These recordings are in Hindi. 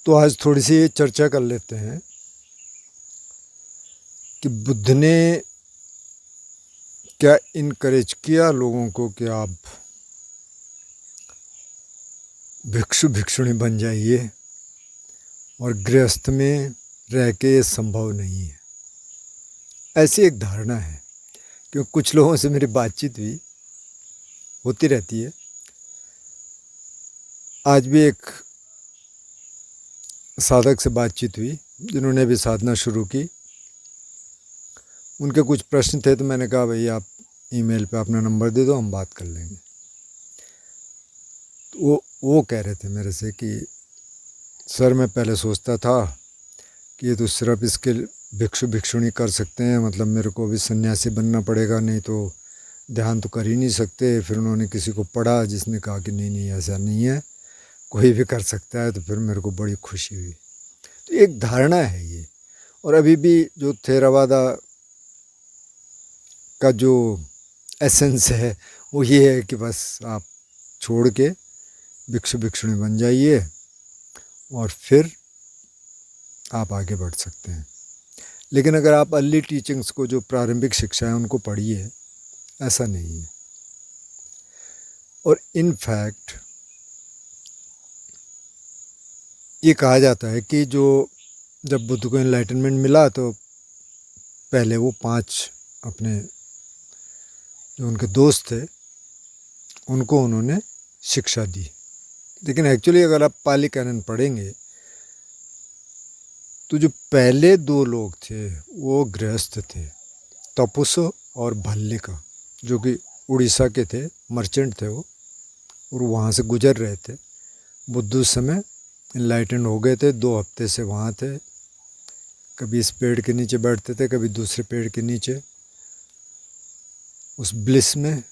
तो आज थोड़ी सी चर्चा कर लेते हैं कि बुद्ध ने क्या इनकरेज किया लोगों को कि आप भिक्षु भिक्षुणी बन जाइए और गृहस्थ में रह के ये संभव नहीं है। ऐसी एक धारणा है, क्योंकि कुछ लोगों से मेरी बातचीत भी होती रहती है। आज भी एक साधक से बातचीत हुई जिन्होंने भी साधना शुरू की। उनके कुछ प्रश्न थे तो मैंने कहा भाई आप ईमेल पे अपना नंबर दे दो, हम बात कर लेंगे। तो वो कह रहे थे मेरे से कि सर मैं पहले सोचता था कि ये तो सिर्फ इसके भिक्षु भिक्षुणी कर सकते हैं, मतलब मेरे को भी सन्यासी बनना पड़ेगा, नहीं तो ध्यान तो कर ही नहीं सकते। फिर उन्होंने किसी को पढ़ा जिसने कहा कि नहीं नहीं ऐसा नहीं है, कोई भी कर सकता है। तो फिर मेरे को बड़ी खुशी हुई। तो एक धारणा है ये। और अभी भी जो थेरावादा का जो एसेंस है वो ये है कि बस आप छोड़ के भिक्षु भिक्षुणी बन जाइए और फिर आप आगे बढ़ सकते हैं। लेकिन अगर आप अर्ली टीचिंग्स को, जो प्रारंभिक शिक्षा है, उनको पढ़िए, ऐसा नहीं है। और इनफैक्ट ये कहा जाता है कि जब बुद्ध को एनलाइटनमेंट मिला तो पहले वो 5 अपने जो उनके दोस्त थे उनको उन्होंने शिक्षा दी। लेकिन एक्चुअली अगर आप पाली कैनन पढ़ेंगे तो जो पहले 2 लोग थे वो गृहस्थ थे, तपुसो और भल्लिका, जो कि उड़ीसा के थे, मर्चेंट थे वो, और वहाँ से गुजर रहे थे। बुद्ध उस समय इनलाइटेंड हो गए थे, 2 हफ्ते से वहाँ थे। कभी इस पेड़ के नीचे बैठते थे, कभी दूसरे पेड़ के नीचे, उस ब्लिस में।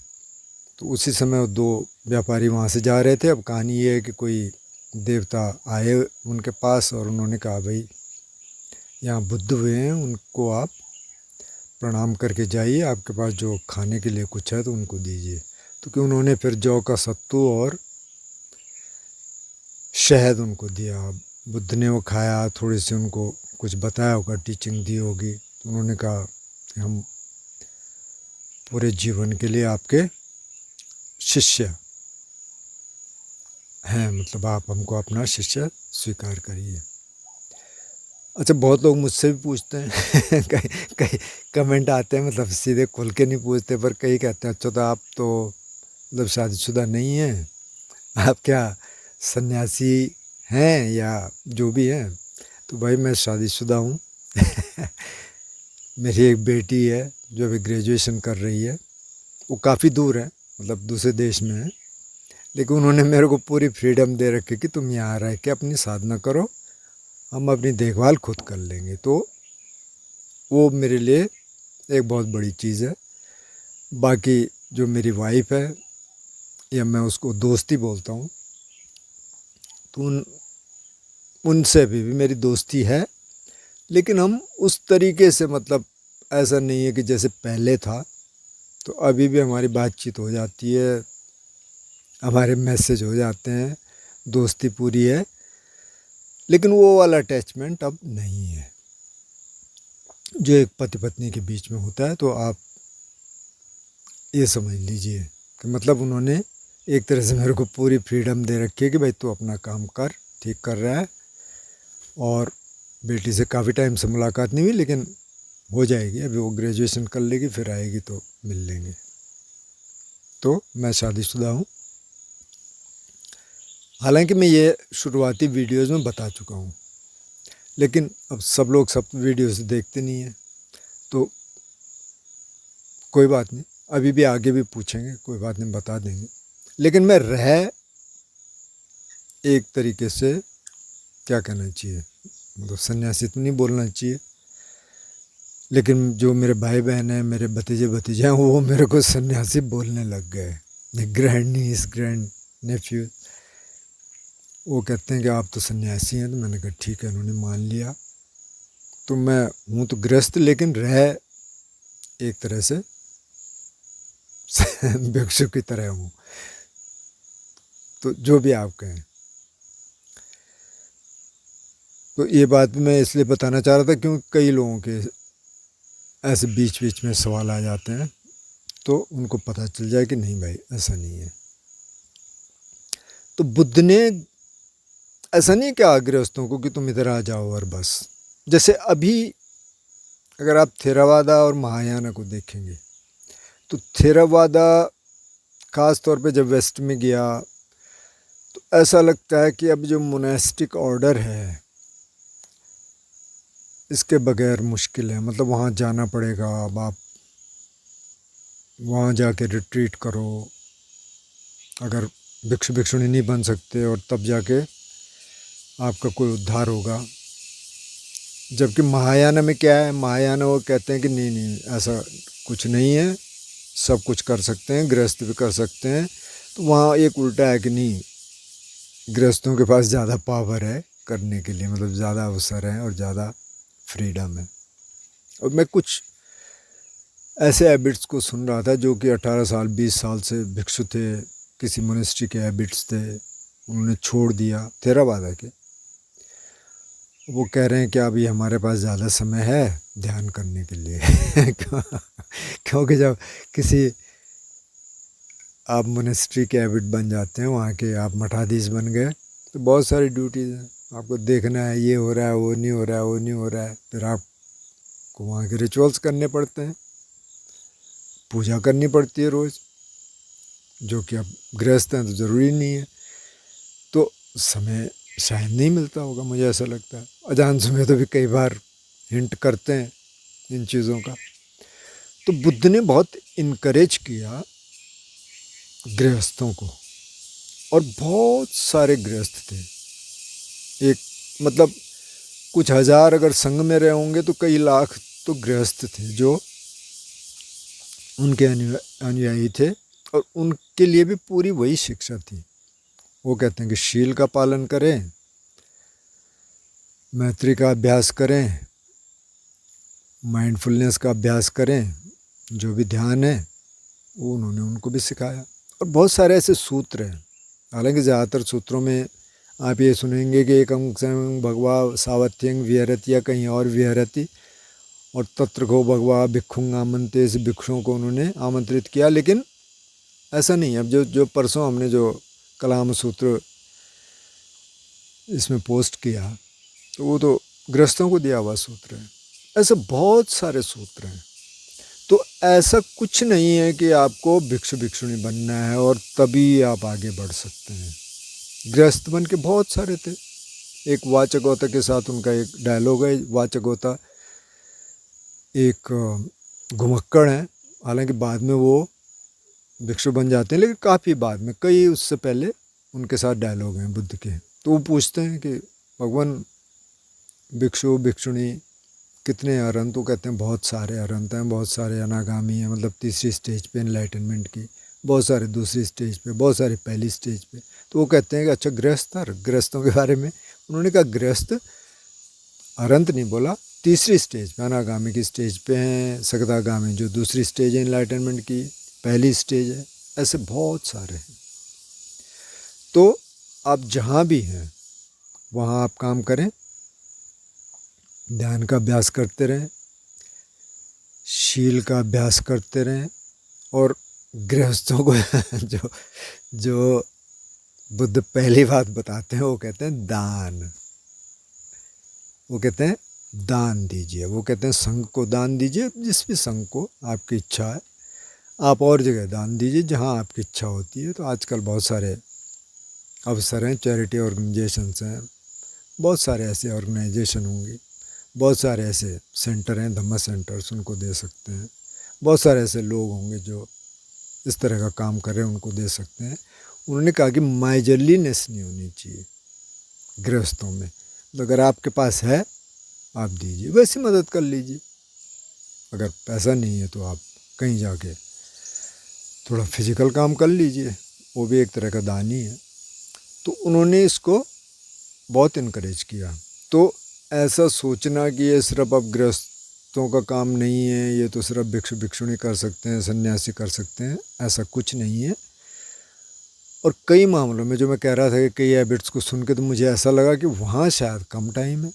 तो उसी समय वो 2 व्यापारी वहाँ से जा रहे थे। अब कहानी ये है कि कोई देवता आए उनके पास और उन्होंने कहा भाई यहाँ बुद्ध हुए हैं, उनको आप प्रणाम करके जाइए, आपके पास जो खाने के लिए कुछ है तो उनको दीजिए। तो कि उन्होंने फिर जौ का सत्तू और शहद उनको दिया। बुद्ध ने वो खाया, थोड़ी सी उनको कुछ बताया होगा, टीचिंग दी होगी। तो उन्होंने कहा कि हम पूरे जीवन के लिए आपके शिष्य हैं, मतलब आप हमको अपना शिष्य स्वीकार करिए। अच्छा, बहुत लोग मुझसे भी पूछते हैं कई कई कमेंट आते हैं, मतलब सीधे खुल के नहीं पूछते, पर कई कहते हैं अच्छा तो आप तो मतलब शादीशुदा नहीं हैं, आप क्या सन्यासी हैं या जो भी हैं। तो भाई मैं शादीशुदा हूँ मेरी एक बेटी है जो अभी ग्रेजुएशन कर रही है। वो काफ़ी दूर है, मतलब दूसरे देश में है, लेकिन उन्होंने मेरे को पूरी फ्रीडम दे रखी कि तुम यहाँ रह के अपनी साधना करो, हम अपनी देखभाल खुद कर लेंगे। तो वो मेरे लिए एक बहुत बड़ी चीज़ है। बाकी जो मेरी वाइफ है, या मैं उसको दोस्ती बोलता हूँ, तो उनसे भी मेरी दोस्ती है। लेकिन हम उस तरीके से, मतलब ऐसा नहीं है कि जैसे पहले था। तो अभी भी हमारी बातचीत हो जाती है, हमारे मैसेज हो जाते हैं, दोस्ती पूरी है। लेकिन वो वाला अटैचमेंट अब नहीं है जो एक पति पत्नी के बीच में होता है। तो आप ये समझ लीजिए कि मतलब उन्होंने एक तरह से मेरे को पूरी फ्रीडम दे रखी है कि भाई तू अपना काम कर, ठीक कर रहा है। और बेटी से काफ़ी टाइम से मुलाकात नहीं हुई, लेकिन हो जाएगी, अभी वो ग्रेजुएशन कर लेगी, फिर आएगी तो मिल लेंगे। तो मैं शादीशुदा हूँ। हालांकि मैं ये शुरुआती वीडियोज़ में बता चुका हूँ, लेकिन अब सब लोग सब वीडियोज़ देखते नहीं हैं, तो कोई बात नहीं, अभी भी आगे भी पूछेंगे, कोई बात नहीं, बता देंगे। लेकिन मैं एक तरीके से क्या कहना चाहिए, मतलब सन्यासी तो नहीं बोलना चाहिए, लेकिन जो मेरे भाई बहन हैं, मेरे भतीजे भतीजे हैं, वो मेरे को सन्यासी बोलने लग गए। ग्रैंड नीस, ग्रैंड नेफ्यू, वो कहते हैं कि आप तो सन्यासी हैं। तो मैंने कहा ठीक है, उन्होंने मान लिया। तो मैं हूँ तो गृहस्थ, लेकिन एक तरह से भिक्षु की तरह हूँ। तो जो भी आप कहें। तो ये बात मैं इसलिए बताना चाह रहा था क्योंकि कई लोगों के ऐसे बीच बीच में सवाल आ जाते हैं, तो उनको पता चल जाए कि नहीं भाई ऐसा नहीं है। तो बुद्ध ने ऐसा नहीं कहा गृहस्थों को कि तुम इधर आ जाओ और बस। जैसे अभी अगर आप थेरावादा और महायाना को देखेंगे तो थेरावादा खास तौर पे जब वेस्ट में गया तो ऐसा लगता है कि अब जो मोनेस्टिक ऑर्डर है इसके बगैर मुश्किल है, मतलब वहाँ जाना पड़ेगा। अब आप वहाँ जाके रिट्रीट करो, अगर भिक्षु भिक्षुणी नहीं बन सकते और तब जाके आपका कोई उद्धार होगा। जबकि महायाना में क्या है, महायाना वो कहते हैं कि नहीं नहीं ऐसा कुछ नहीं है, सब कुछ कर सकते हैं, गृहस्थ भी कर सकते हैं। तो वहाँ एक उल्टा है कि नहीं, गृहस्थों के पास ज़्यादा पावर है करने के लिए, मतलब ज़्यादा अवसर है और ज़्यादा फ्रीडम है। और मैं कुछ ऐसे हैबिट्स को सुन रहा था जो कि 18 साल 20 साल से भिक्षु थे, किसी मोनेस्ट्री के हैबिट्स थे, उन्होंने छोड़ दिया थेरावादा के। वो कह रहे हैं कि अभी हमारे पास ज़्यादा समय है ध्यान करने के लिए क्योंकि जब किसी आप मोनेस्ट्री के हैबिट बन जाते हैं, वहाँ के आप मठाधीश बन गए, तो बहुत सारी ड्यूटीज़ हैं, आपको देखना है ये हो रहा है, वो नहीं हो रहा है, वो नहीं हो रहा है। फिर आपको वहाँ के रिचुअल्स करने पड़ते हैं, पूजा करनी पड़ती है रोज़, जो कि आप गृहस्थ हैं तो ज़रूरी नहीं है। तो समय शायद नहीं मिलता होगा, मुझे ऐसा लगता है। अजान सुमे तो भी कई बार हिंट करते हैं इन चीज़ों का। तो बुद्ध ने बहुत इनकरेज किया गृहस्थों को, और बहुत सारे गृहस्थ थे। एक मतलब कुछ हज़ार अगर संघ में रहे होंगे तो कई लाख तो गृहस्थ थे जो उनके अनुयायी थे, और उनके लिए भी पूरी वही शिक्षा थी। वो कहते हैं कि शील का पालन करें, मैत्री का अभ्यास करें, माइंडफुलनेस का अभ्यास करें, जो भी ध्यान है वो उन्होंने उनको भी सिखाया। और बहुत सारे ऐसे सूत्र हैं, हालांकि ज़्यादातर सूत्रों में आप ये सुनेंगे कि एकं संग भगवा सावत्यंग विहरति या कहीं और विहरति, और तत्र को भगवा भिक्षुंग आमंत्रित, इस भिक्षुओं को उन्होंने आमंत्रित किया। लेकिन ऐसा नहीं है। अब जो परसों हमने जो कलाम सूत्र इसमें पोस्ट किया तो वो तो गृहस्थों को दिया हुआ सूत्र है। ऐसे बहुत सारे सूत्र हैं। तो ऐसा कुछ नहीं है कि आपको भिक्षु भिक्षुणी बनना है और तभी आप आगे बढ़ सकते हैं। गृहस्थ बन के बहुत सारे थे। एक वाचकोता के साथ उनका एक डायलॉग है। वाचकोता एक घुमक्कड़ है, हालांकि बाद में वो भिक्षु बन जाते हैं, लेकिन काफ़ी बाद में, कई उससे पहले उनके साथ डायलॉग हैं बुद्ध के। तो वो पूछते हैं कि भगवान भिक्षु भिक्षुणी कितने अरहंत? तो कहते हैं बहुत सारे अरहंत हैं, बहुत सारे अनागामी हैं, मतलब तीसरी स्टेज पे एनलाइटनमेंट की, बहुत सारे दूसरी स्टेज पे, बहुत सारे पहली स्टेज पे। तो वो कहते हैं कि अच्छा गृहस्थ, गृहस्थों के बारे में उन्होंने कहा गृहस्थ अरहंत नहीं बोला, तीसरी स्टेज पे अनागामी की स्टेज पे हैं, सकदागामी जो दूसरी स्टेज है एनलाइटनमेंट की, पहली स्टेज है। ऐसे बहुत सारे हैं। तो आप जहाँ भी हैं वहाँ आप काम करें, ध्यान का अभ्यास करते रहें, शील का अभ्यास करते रहें, और गृहस्थों को जो बुद्ध पहली बात बताते हैं वो कहते हैं दान। वो कहते हैं दान दीजिए। वो कहते हैं संघ को दान दीजिए, जिस भी संघ को आपकी इच्छा है आप और जगह दान दीजिए जहाँ आपकी इच्छा होती है। तो आजकल बहुत सारे अवसर हैं, चैरिटी ऑर्गेनाइजेशंस हैं, बहुत सारे ऐसे ऑर्गेनाइजेशन होंगे, बहुत सारे ऐसे सेंटर हैं, धम्मा सेंटर्स, उनको दे सकते हैं। बहुत सारे ऐसे लोग होंगे जो इस तरह का काम कर रहे हैं, उनको दे सकते हैं। उन्होंने कहा कि माइजरलीनेस नहीं होनी चाहिए गृहस्थों में। तो अगर आपके पास है आप दीजिए, वैसी मदद कर लीजिए। अगर पैसा नहीं है तो आप कहीं जाके थोड़ा फिजिकल काम कर लीजिए, वो भी एक तरह का दान ही है। तो उन्होंने इसको बहुत इनकरेज किया। तो ऐसा सोचना कि ये सिर्फ अब गृहस्थों का काम नहीं है, ये तो सिर्फ भिक्षु भिक्षुणी कर सकते हैं, सन्यासी कर सकते हैं, ऐसा कुछ नहीं है। और कई मामलों में जो मैं कह रहा था कि कई हैबिट्स को सुन के तो मुझे ऐसा लगा कि वहाँ शायद कम टाइम है,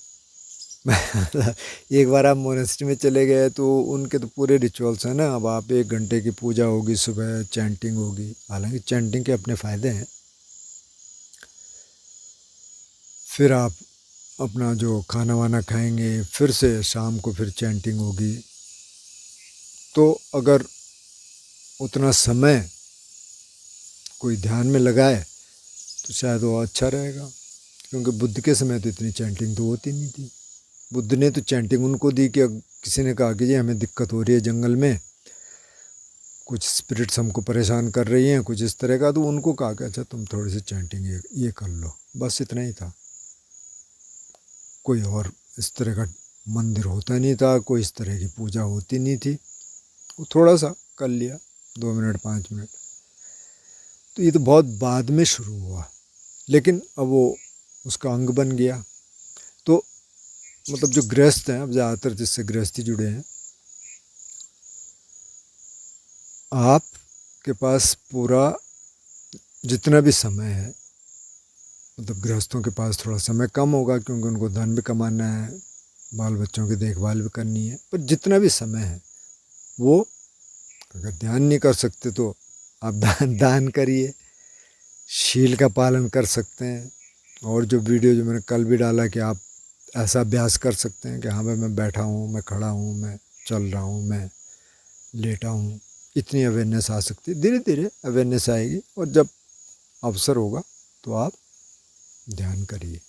एक बार आप मोनेस्ट्री में चले गए तो उनके तो पूरे रिचुअल्स हैं ना। अब आप 1 घंटे की पूजा होगी, सुबह चैंटिंग होगी। हालांकि चैंटिंग के अपने फ़ायदे हैं। फिर आप अपना जो खाना वाना खाएंगे, फिर से शाम को फिर चैंटिंग होगी। तो अगर उतना समय कोई ध्यान में लगाए तो शायद वो अच्छा रहेगा। क्योंकि बुद्ध के समय तो इतनी चैंटिंग तो होती नहीं थी। बुद्ध ने तो चैंटिंग उनको दी कि किसी ने कहा कि जी हमें दिक्कत हो रही है जंगल में, कुछ स्पिरिट्स हमको परेशान कर रही हैं, कुछ इस तरह का, तो उनको कहा कि अच्छा तुम थोड़ी सी चैंटिंग ये कर लो। बस इतना ही था। कोई और इस तरह का मंदिर होता नहीं था, कोई इस तरह की पूजा होती नहीं थी। वो थोड़ा सा कर लिया, 2 मिनट 5 मिनट। तो ये तो बहुत बाद में शुरू हुआ, लेकिन अब वो उसका अंग बन गया। तो मतलब जो गृहस्थ हैं, अब ज़्यादातर जिससे गृहस्थी जुड़े हैं, आपके पास पूरा जितना भी समय है, मतलब गृहस्थों के पास थोड़ा समय कम होगा क्योंकि उनको धन भी कमाना है, बाल बच्चों की देखभाल भी करनी है। पर जितना भी समय है वो, अगर ध्यान नहीं कर सकते तो आप दान करिए, शील का पालन कर सकते हैं। और जो वीडियो जो मैंने कल भी डाला कि आप ऐसा अभ्यास कर सकते हैं कि हाँ भाई मैं बैठा हूँ, मैं खड़ा हूँ, मैं चल रहा हूँ, मैं लेटा हूँ। इतनी अवेयरनेस आ सकती है, धीरे धीरे अवेयरनेस आएगी। और जब अवसर होगा तो आप ध्यान करिए।